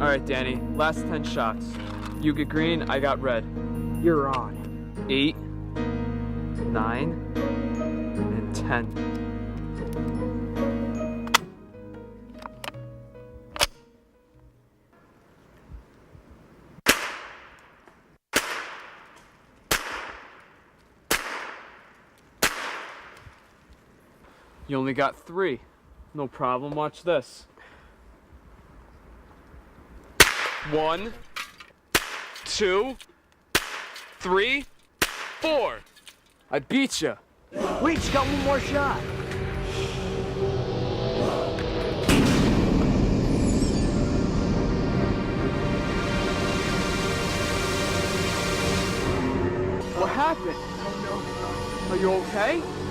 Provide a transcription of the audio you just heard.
Alright, Danny, last 10 shots. You get green, I got red. You're on. 8, 9, and 10. You only got 3. No problem, watch this. 1, 2, 3, 4. I beat you. Wait, you got one more shot. What happened? I don't know. Are you okay?